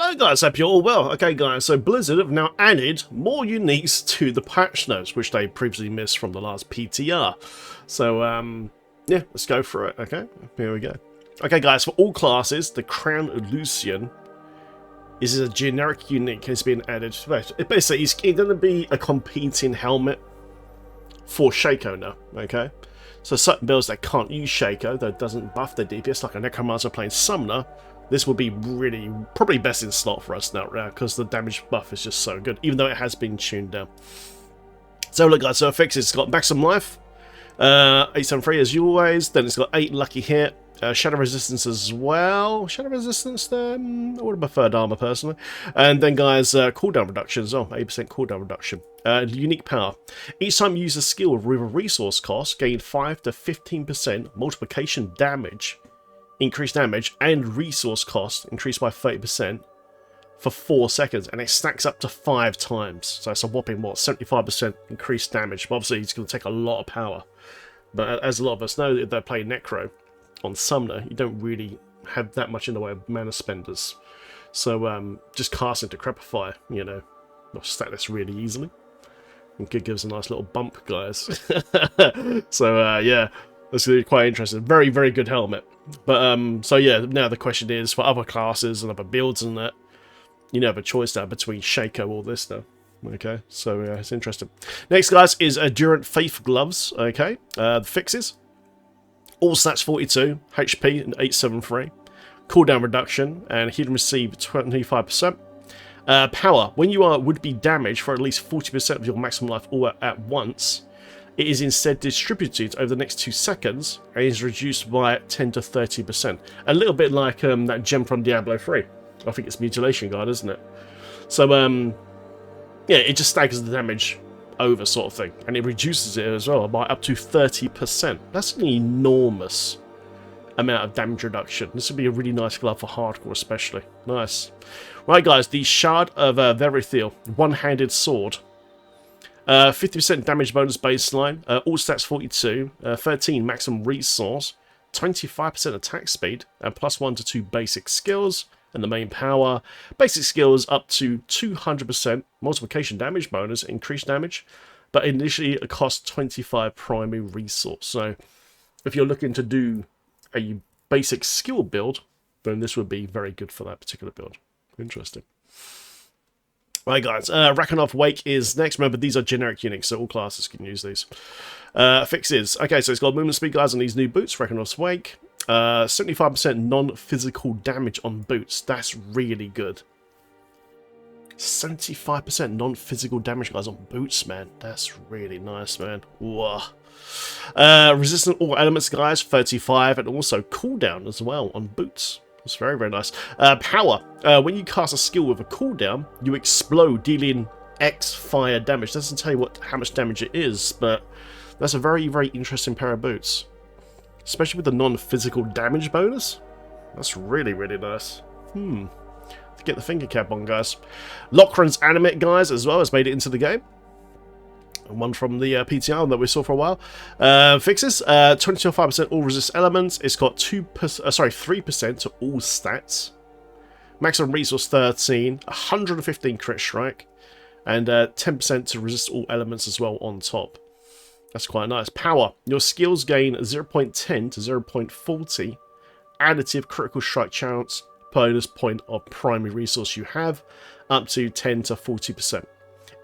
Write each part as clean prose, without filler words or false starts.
Hello guys, hope you're all well. Okay guys, so Blizzard have now added more uniques to the patch notes, which they previously missed from the last PTR. So yeah, let's go through it, okay? Here we go. Okay guys, for all classes, the Crown Lucian is a generic unique, has been added. Basically, it's going to be a competing helmet for Shaco now, okay? So certain builds that can't use Shaco, that doesn't buff their DPS, like a Necromancer playing Summoner, this will be really, probably best in slot for us now, because the damage buff is just so good, even though it has been tuned down. So look guys, so fixes, it's got maximum life, 873 as always, then it's got 8 lucky hit, shadow resistance as well. Shadow resistance, then I would have preferred armor personally. And then guys, cooldown reduction as well, 8% cooldown reduction. Unique power. Each time you use a skill with a resource cost, gain 5 to 15% multiplication damage, increased damage, and resource cost increased by 30% for 4 seconds, and it stacks up to 5 times. So it's a whopping, what, 75% increased damage. But obviously it's going to take a lot of power. But as a lot of us know, if they're playing Necro on Summoner, you don't really have that much in the way of mana spenders. So just casting Decrepify, you know, will stack this really easily. It could give us a nice little bump, guys. So yeah, that's going to be quite interesting. Very, very good helmet. But so yeah, now the question is, for other classes and other builds and that, you have a choice now between Shaco or this now. Okay, so it's interesting. Next, guys, is Durant Faith Gloves. Okay, the fixes. All stats 42, HP and 873. Cooldown reduction and heal and receive 25%. Power. When you would be damaged for at least 40% of your maximum life all at once, it is instead distributed over the next 2 seconds and is reduced by 10 to 30%. A little bit like that gem from Diablo 3. I think it's Mutilation Guard, isn't it? So, yeah, it just staggers the damage over sort of thing. And it reduces it as well by up to 30%. That's an enormous amount of damage reduction. This would be a really nice glove for hardcore especially. Nice. Right, guys, the Shard of Verithiel. One-handed sword. 50% damage bonus baseline, all stats 42, 13 maximum resource, 25% attack speed, and +1 to 2 basic skills, and the main power. Basic skills up to 200% multiplication damage bonus, increased damage, but initially it costs 25 primary resource. So if you're looking to do a basic skill build, then this would be very good for that particular build. Interesting. Right, guys, Rakanov Wake is next. Remember, these are generic uniques, so all classes can use these. Fixes. Okay, so it's got movement speed, guys, on these new boots. Rakanov's Wake. 75% non-physical damage on boots. That's really good. 75% non-physical damage, guys, on boots, man. That's really nice, man. Whoa. Resistant all elements, guys. 35, and also cooldown as well on boots. It's very, very nice. Power. When you cast a skill with a cooldown, you explode, dealing X fire damage. Doesn't tell you how much damage it is, but that's a very, very interesting pair of boots. Especially with the non-physical damage bonus. That's really, really nice. To get the finger cap on, guys. Locran's Animate, guys, as well, has made it into the game. One from the PTR that we saw for a while. Fixes 25% all resist elements. It's got 3% to all stats. Maximum resource 13, 115 crit strike, and 10% to resist all elements as well on top. That's quite nice. Power. Your skills gain 0.10 to 0.40 additive critical strike chance bonus point of primary resource you have, up to 10 to 40%.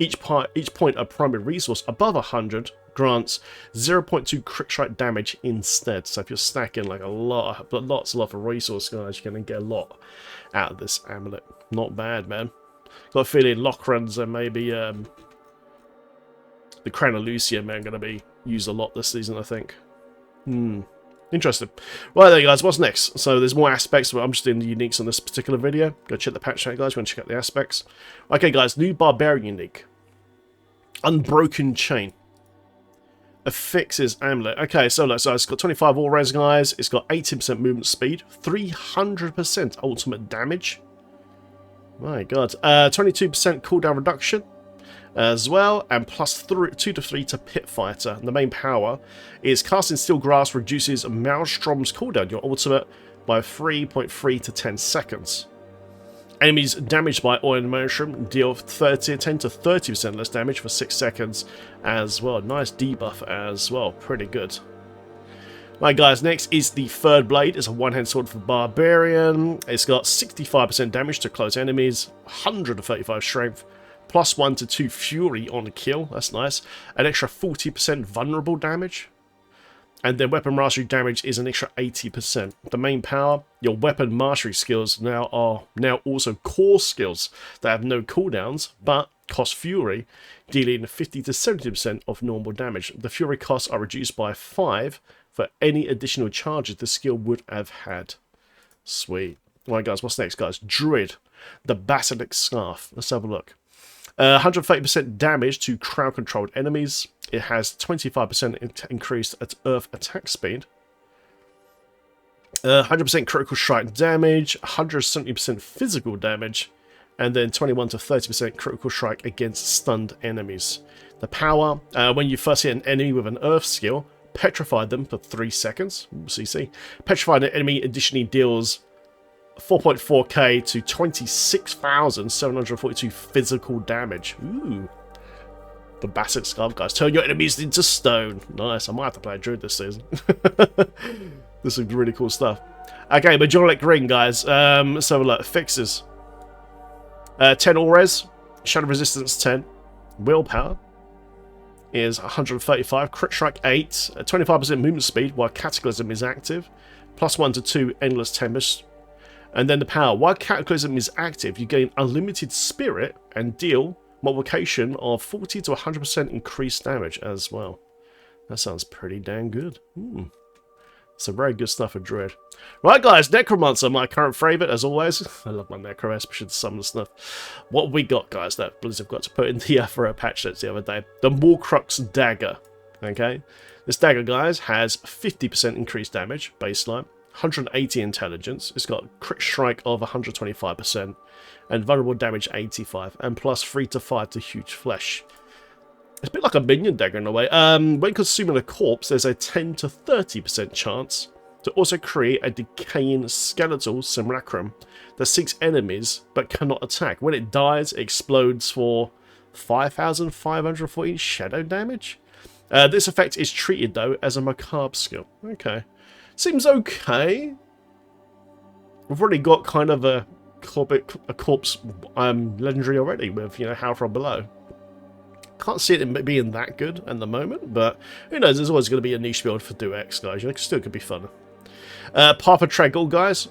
Each point of primary resource above 100 grants 0.2 crit strike damage instead. So if you're stacking like lots of resource, guys, you're going to get a lot out of this amulet. Not bad, man. Got a feeling Lockrans and maybe the Crown of Lucian, man, going to be used a lot this season, I think. Interesting. Right there, guys, what's next? So there's more aspects, but I'm just doing the uniques on this particular video. Go check the patch note, guys. You want to check out the aspects. Okay, guys, new Barbarian unique. Unbroken Chain. Affixes amulet. Okay, so look, so it's got 25 all res, guys. It's got 18% movement speed, 300% ultimate damage. My God. 22% cooldown reduction as well, and +2 to 3 to Pit Fighter. And the main power is casting Steel Grasp reduces Maelstrom's cooldown, your ultimate, by 3.3 to 10 seconds. Enemies damaged by oil and mushroom deal 10 to 30% less damage for 6 seconds as well. Nice debuff as well. Pretty good. Right, guys, next is the third blade. It's a one-hand sword for Barbarian. It's got 65% damage to close enemies, 135 strength, plus 1 to 2 fury on kill. That's nice. An extra 40% vulnerable damage. And then weapon mastery damage is an extra 80%. The main power, your weapon mastery skills are now also core skills that have no cooldowns, but cost fury, dealing 50 to 70% of normal damage. The fury costs are reduced by 5 for any additional charges the skill would have had. Sweet. Right, guys, what's next, guys? Druid, the Basilisk Scarf. Let's have a look. 130% damage to crowd-controlled enemies. It has 25% increased at Earth attack speed. 100% critical strike damage. 170% physical damage. And then 21 to 30% critical strike against stunned enemies. The power, when you first hit an enemy with an Earth skill, petrify them for 3 seconds. CC. Petrifying an enemy additionally deals 4.4k to 26,742 physical damage. Ooh. The Basilisk Scarf, guys. Turn your enemies into stone. Nice. I might have to play a Druid this season. This is really cool stuff. Okay, Majolic Ring, guys. So look, fixes. 10 all res. Shadow resistance 10. Willpower is 135. Crit strike 8. 25% movement speed while Cataclysm is active. Plus 1 to 2 Endless Tempest. And then the power. While Cataclysm is active, you gain unlimited spirit and deal multiplication of 40 to 100% increased damage as well. That sounds pretty dang good. Some very good stuff for Druid. Right, guys, Necromancer, my current favourite, as always. I love my Necro, especially some of the stuff. What we got, guys, that Blizzard got to put in the for a patch notes the other day. The Warcrux Dagger. Okay? This dagger, guys, has 50% increased damage, baseline. 180 intelligence. It's got crit strike of 125% and vulnerable damage 85 and plus 3 to 5 to huge flesh. It's a bit like a minion dagger in a way. When consuming a corpse, there's a 10 to 30% chance to also create a decaying skeletal simulacrum that seeks enemies but cannot attack. When it dies, it explodes for 5,540 shadow damage. This effect is treated though as a macabre skill. Okay. Seems okay. We've already got kind of a corpse legendary already with, you know, How From Below. Can't see it being that good at the moment, but who knows, there's always going to be a niche build for Do-X, guys. You know, it still could be fun. Path of Tranquil, guys.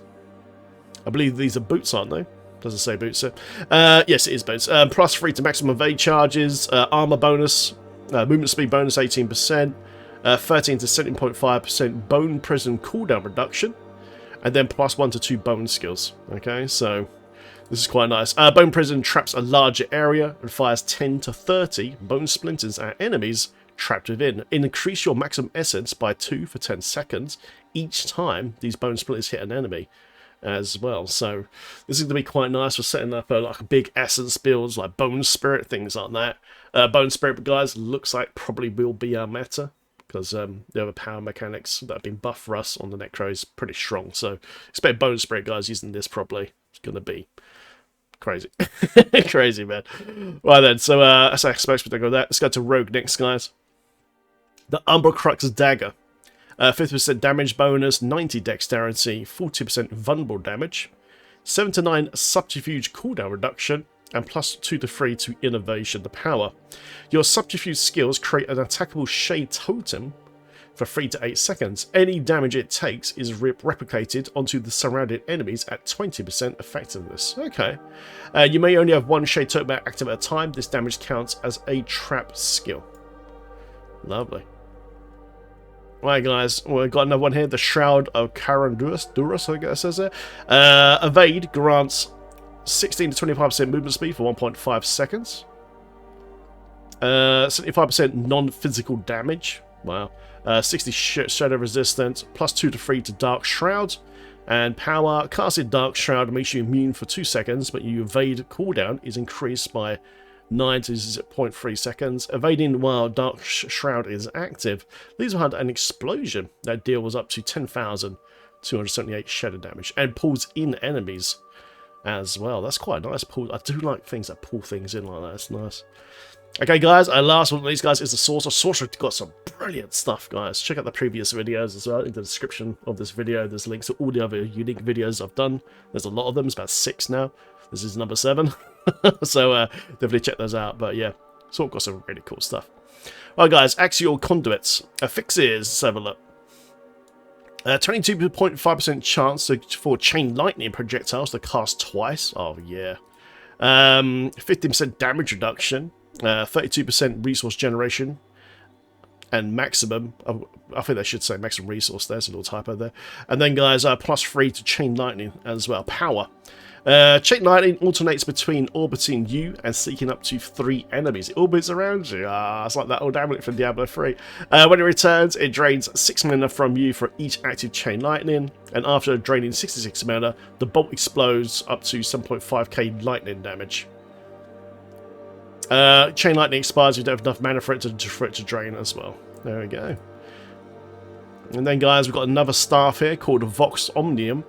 I believe these are boots, aren't they? Doesn't say boots, so. Yes, it is boots. Plus 3 to maximum evade charges, armor bonus, movement speed bonus 18%. 13 to 17.5% bone prison cooldown reduction, and then plus 1 to 2 bone skills. Okay, so this is quite nice. Bone prison traps a larger area and fires 10 to 30 bone splinters at enemies trapped within. Increase your maximum essence by 2 for 10 seconds each time these bone splinters hit an enemy as well. So this is going to be quite nice for setting up like big essence builds like Bone Spirit, things like that. Bone Spirit, guys, looks like probably will be our meta. Because the other power mechanics that have been buffed for us on the Necro is pretty strong. So expect Bone Spirit, guys, using this properly. It's going to be crazy. Crazy, man. Right then, so as I expect we go that. Let's go to Rogue next, guys. The Umbra Crux Dagger. 50% damage bonus, 90 dexterity, 40% vulnerable damage, 7 to 9 subterfuge cooldown reduction, and plus 2 to 3 to innovation. The power. Your subterfuge skills create an attackable shade totem for 3 to 8 seconds. Any damage it takes is replicated onto the surrounding enemies at 20% effectiveness. Okay. You may only have one shade totem active at a time. This damage counts as a trap skill. Lovely. Right, guys, we've got another one here. The Shroud of Caranduras, I guess it says there. Evade grants 16 to 25% movement speed for 1.5 seconds. 75% non-physical damage. Wow. 60 shadow resistance. Plus 2 to 3 to Dark Shroud. And power. Casted Dark Shroud makes you immune for 2 seconds, but your evade cooldown is increased by 9 to 0.3 seconds. Evading while Dark Shroud is active leaves behind an explosion that deals up to 10,278 shadow damage and pulls in enemies as well. That's quite nice. I do like things that pull things in like that. It's nice. Okay, guys, and last one of these guys is the Sorcerer. Sorcerer got some brilliant stuff, guys. Check out the previous videos as well. In the description of this video, there's links to all the other unique videos I've done. There's a lot of them. It's about 6 now. This is number 7. So definitely check those out. But yeah, Sorcerer got some really cool stuff. Alright, guys, Axial Conduits. Fixes, let's have a look. 22.5% chance for Chain Lightning projectiles to cast twice. Oh, yeah. 15% damage reduction. 32% resource generation. And maximum. I think they should say maximum resource. There's a little typo there. And then, guys, +3 to Chain Lightning as well. Power. Chain Lightning alternates between orbiting you and seeking up to 3 enemies. It orbits around you. It's like that old amulet from Diablo 3. When it returns, it drains 6 mana from you for each active Chain Lightning. And after draining 66 mana, the bolt explodes up to 7.5k lightning damage. Chain Lightning expires if you don't have enough mana for it to drain as well. There we go. And then, guys, we've got another staff here called Vox Omnium.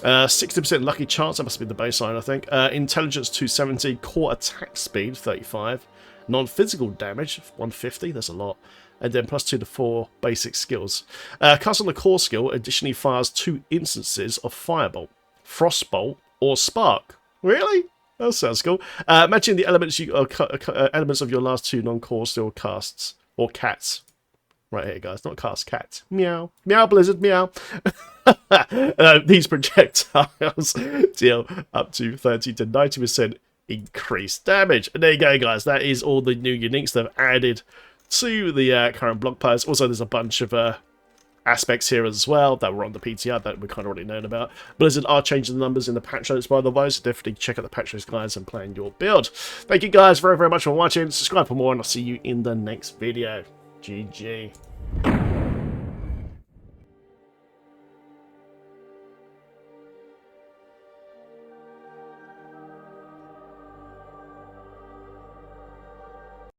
60% lucky chance, that must be the baseline, I think. Intelligence 270, core attack speed 35, non-physical damage 150, that's a lot, and then +2 to 4 basic skills. Cast on the core skill additionally fires 2 instances of Firebolt, Frostbolt, or Spark. Really? That sounds cool. Matching the elements elements of your last 2 non-core skill casts, or cats. Right here, guys, not cast, cats. Meow. Meow, Blizzard, meow. These projectiles deal up to 30 to 90% increased damage. And there you go, guys. That is all the new uniques they've added to the current blog post. Also, there's a bunch of aspects here as well that were on the PTR that we kind of already known about. Blizzard are changing the numbers in the patch notes, by the way, so definitely check out the patch notes, guys, and plan your build. Thank you, guys, very, very much for watching. Subscribe for more, and I'll see you in the next video. GG.